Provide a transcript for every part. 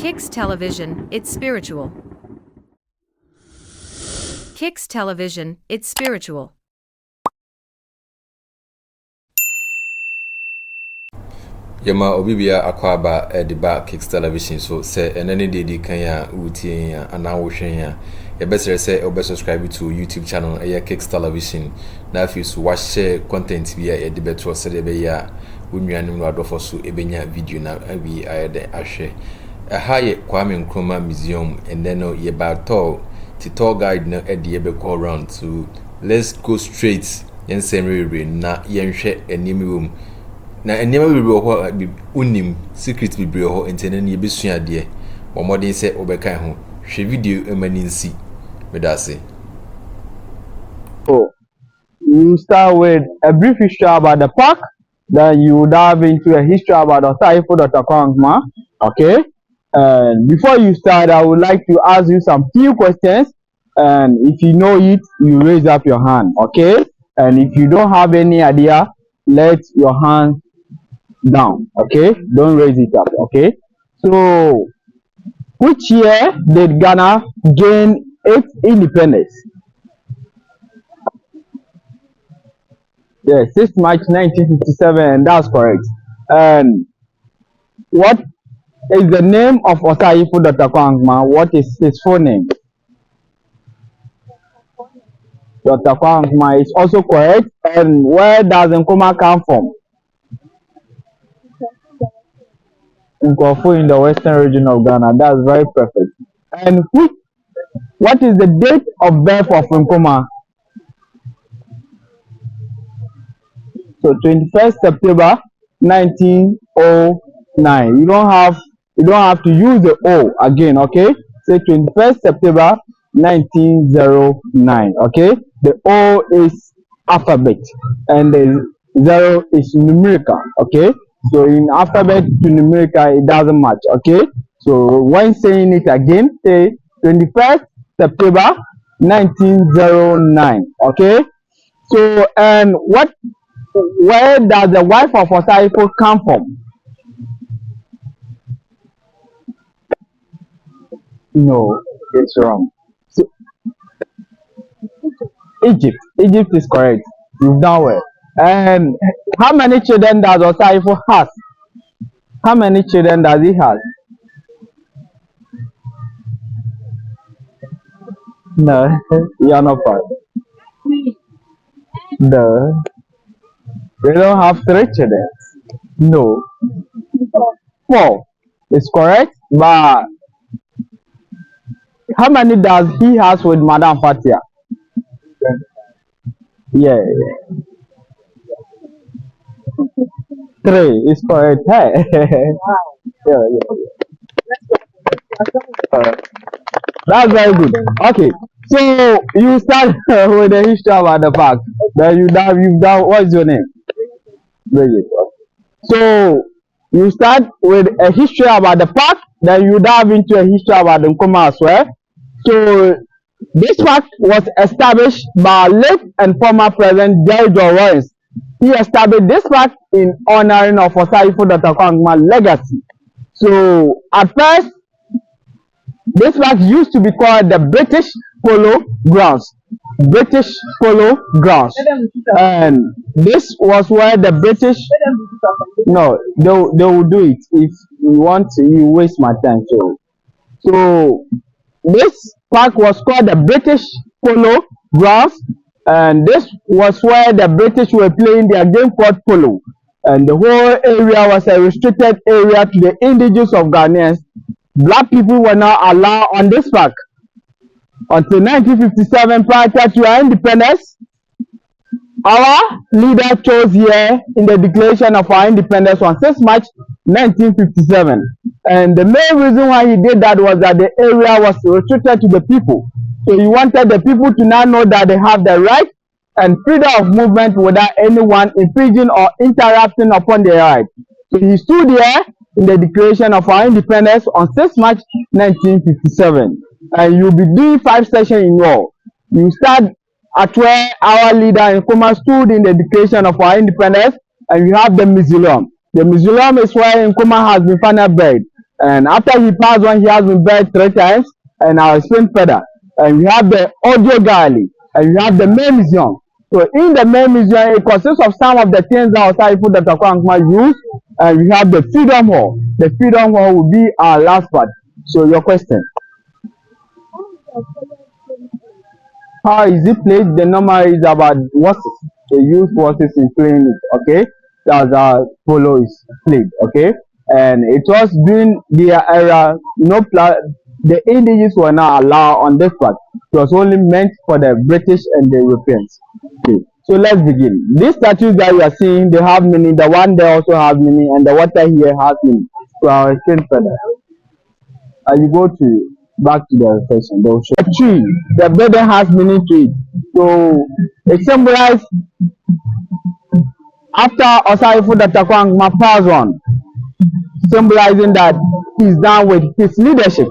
Kicks television, it's spiritual. Kicks television, it's spiritual. Yama Obibia Aquaba Ediba Kicks television so say and any day Kanya Uti and now Shania. You better say or subscribe to YouTube channel Kicks television. Now if you watch share content via a debate or Sedebeya, when you are for so Ebenya video now we are the Ashe. A high Kwame Nkrumah museum and then no ye bad tall to guide no at the call round to let's go straight yen same na yen share a room. Na enema we be unim secret be ho entene na yebesua de bo modern say obekan ho hwe video emaninsi me da say. Oh, you start with a brief history about the park, then you dive into a history about Nkrumah. Okay, and before you start, I would like to ask you some few questions, and if you know it, you raise up your hand. Okay, and if you don't have any idea, let your hand down. Okay, don't raise it up. Okay, so which year did Ghana gain its independence? Yes, 6 March 1957, and that's correct. And what is the name of Osaifu Dr. Kwame? What is his full name? Dr. Kwame is also correct. And where does Nkrumah come from? Nkrumah in the western region of Ghana. That's very perfect. And what is the date of birth of Nkrumah? So 21st September 1909. You don't have to use the O again, okay? Say 21st September 1909. Okay? The O is alphabet and the 0 is numerical. Okay? So in alphabet to numerical, it doesn't match. Okay? So when saying it again, say 21st September 1909. Okay? So and where does the wife of Osaifu come from? No, it's wrong. So, Egypt. Egypt is correct. You've done well. And how many children does Osaifu has? How many children does he have? No, you're not right. No. They don't have 3 children. No. 4 is correct, but how many does he has with Madame Fatia? Yeah. 3 is correct. Hey. Yeah. That's very good. Okay. So you start with the history about the park. Then you've done. What's your name? So you start with a history about the park, then you dive into a history about the Nkrumah as well. So this park was established by late and former President George Lawrence. He established this park in honoring of Osaifu Dr. Kwame legacy. So at first, this park used to be called the British Polo Grounds. British Polo Grounds, and this was where the British they will do it. If you want you waste my time. So this park was called the British Polo Grounds, and this was where the British were playing their game called polo, and the whole area was a restricted area to the indigenous of Ghanaians. Black people were not allowed on this park until 1957, prior to our independence. Our leader chose here in the declaration of our independence on 6 March 1957. And the main reason why he did that was that the area was restricted to the people. So he wanted the people to now know that they have the right and freedom of movement without anyone infringing or interrupting upon their right. So he stood here in the declaration of our independence on 6 March 1957. And you'll be doing 5 sessions in all. You start at where our leader Nkrumah stood in the declaration of our independence, and you have the mausoleum. The mausoleum is where Nkrumah has been finally buried. And after he passed on, he has been buried 3 times, and I'll explain further. And we have the audio gallery, and we have the main museum. So in the main museum, it consists of some of the things that Osarifo Dr. Kwame Nkrumah used, and we have the Freedom Hall. The Freedom Hall will be our last part. So your question. How is it played? The number is about horses. They use horses in playing it, okay? That's how polo is played, okay? And it was during their era, the indigenous were not allowed on this part. It was only meant for the British and the Europeans. Okay, so let's begin. These statues that you are seeing, they have meaning. The one there also has meaning, and the water here has meaning. So I'll explain further. As you go to back to the session, they'll show. The tree, the building has meaning to it. So it symbolizes after Osarifo Dr. Kwame Nkrumah passed on, symbolizing that he's done with his leadership.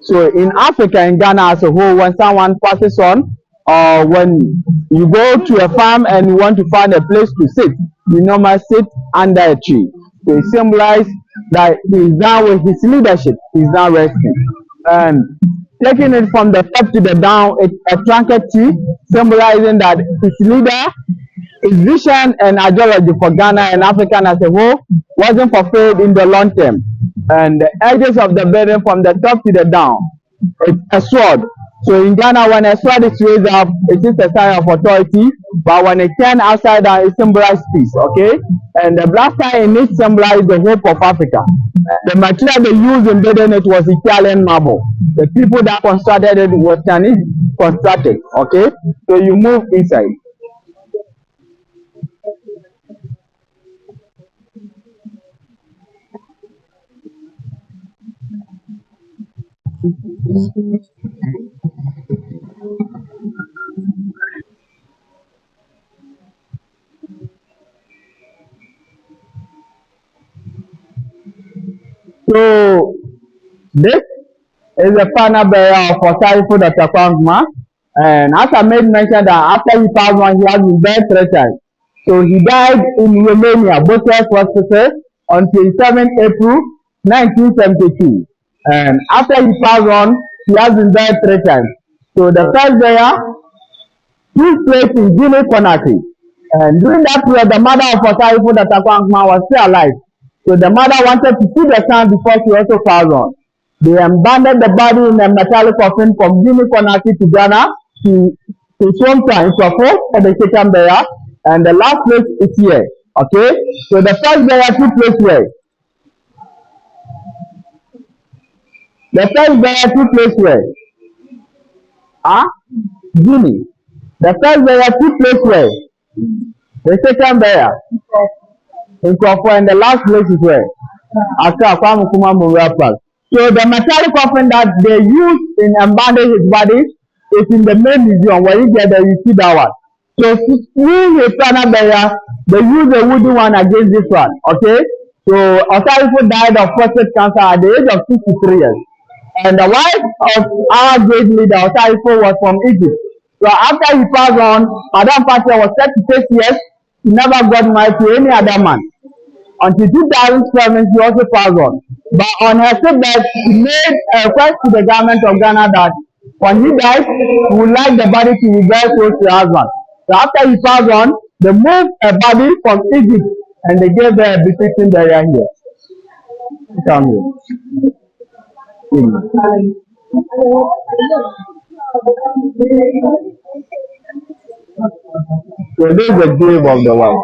So in Africa, in Ghana as a whole, when someone passes on, or when you go to a farm and you want to find a place to sit, you normally sit under a tree. So it symbolizes that he's done with his leadership, he's done resting. And taking it from the top to the down, it's a trunket tree, symbolizing that his leader, his vision and ideology for Ghana and Africa as a whole wasn't fulfilled in the long term. And the edges of the building from the top to the down, it's a sword. So in Ghana, when a sword is raised up, it is a sign of authority. But when it turns upside down, it symbolizes peace, okay? And the blaster in it symbolizes the hope of Africa. The material they used in building it was Italian marble. The people that constructed it were Chinese constructed, okay? So you move inside. So this is the final burial of Osarifo Dr. Kwame Nkrumah. And as I made mention that after he passed on, he has been buried 3 times. So he died in Romania, Bucharest Hospital, on 27 April 1972. And after he passed on, he has been buried 3 times. So the first burial took place in Guinea, Conakry. And during that period, the mother of Osarifo Dr. Kwame Nkrumah was still alive. So the mother wanted to see the son before she also passed on. They abandoned the body in a metallic coffin from Guinea, Conakry to Ghana to hometown in Sofo for the second burial. And the last place is here. Okay? So the first burial took place where? The first burial took place where? Guinea. The first burial took place where? The second burial. In Nkrumah, and the last place is where? Accra, Kwame Nkrumah Memorial Park. So the metallic coffin that they use in embalming his body is in the main museum. When you get there, you see that one. So in his final burial, they use a wooden one against this one. Okay? So Osarifo died of prostate cancer at the age of 63 years. And the wife of our great leader, Osarifo, was from Egypt. So after he passed on, Madame Fatia was 36 years. She never got married to any other man. Until 2007, she also passed on. But on her sickbed, she made a request to the government of Ghana that when he dies, she would like the body to be buried close to her husband. So after he passed on, they moved a body from Egypt and they gave her a befitting burial here. Come here. So this is the grave of the wife.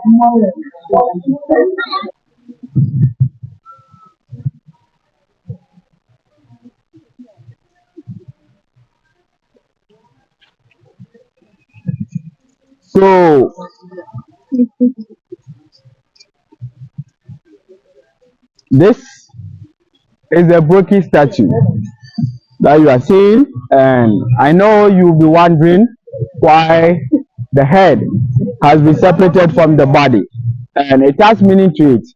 So this is a broken statue that you are seeing, and I know you'll be wondering why the head has been separated from the body, and it has meaning to it.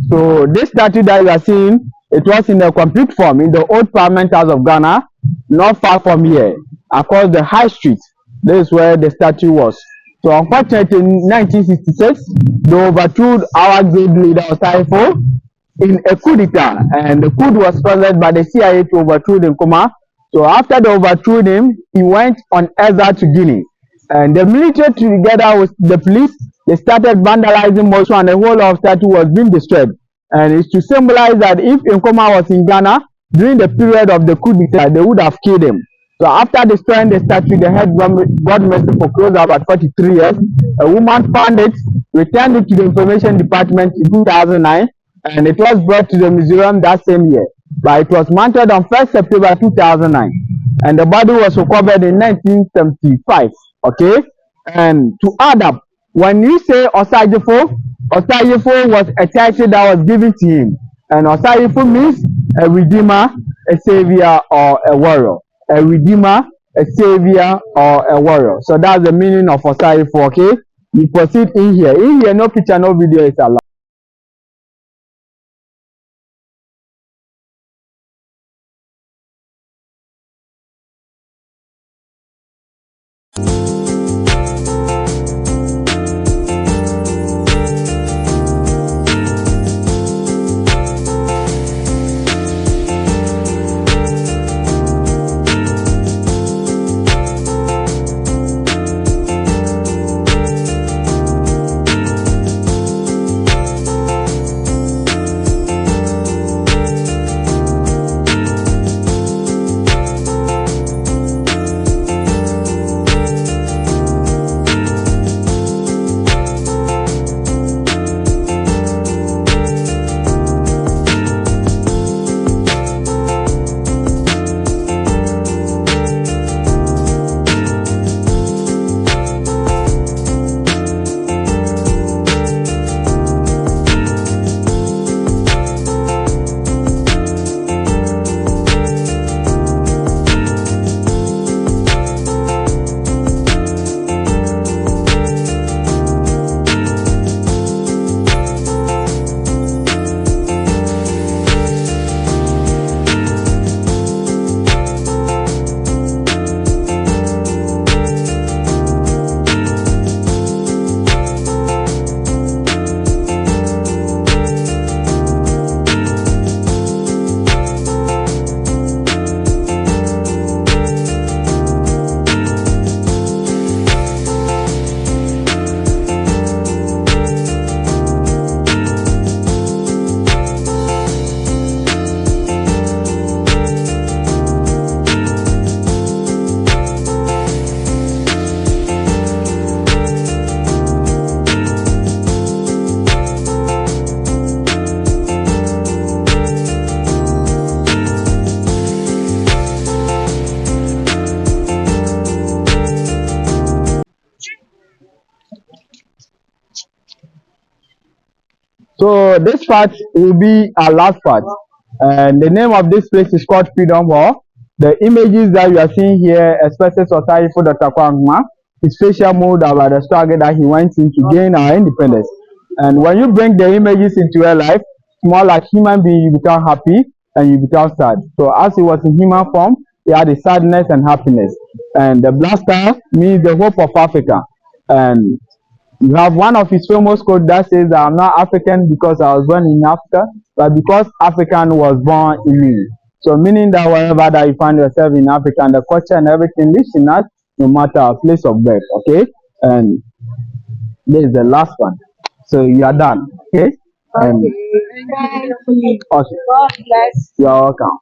So this statue that you are seeing, it was in a complete form in the old Parliament House of Ghana, not far from here, across the High Street. This is where the statue was. So unfortunately, in 1966, they overthrew our great leader Osarifo. in a coup d'etat, and the coup was sponsored by the CIA to overthrow Nkrumah. So after they overthrew him, he went on exile to Guinea. And the military, together with the police, they started vandalizing Mosul, and the whole of statue was being destroyed. And it's to symbolize that if Nkrumah was in Ghana during the period of the coup d'etat, they would have killed him. So after destroying the statue, they had God mercy for close about 43 years. A woman found it, returned it to the information department in 2009, and it was brought to the museum that same year. But it was mounted on 1st September 2009, and the body was recovered in 1975. Okay, and to add up, when you say Osajifo, Osajifo was a title that was given to him, and Osajifo means a redeemer, a savior, or a warrior. A redeemer, a savior, or a warrior. So that's the meaning of Osajifo. Okay, you proceed in here. In here, no picture, no video is allowed. So this part will be our last part. And the name of this place is called Freedom Hall. The images that you are seeing here, especially Society for Dr. Kwame, his facial mood about the struggle that he went in to gain our independence. And when you bring the images into your life, it's more like human being, you become happy and you become sad. So as he was in human form, he had the sadness and happiness. And the black star means the hope of Africa. And you have one of his famous quotes that says that I'm not African because I was born in Africa, but because African was born in me. So meaning that wherever that you find yourself in Africa, and the culture and everything lives in us, no matter our place of birth. Okay, and this is the last one. So you are done. Okay. Okay. God bless. You are welcome.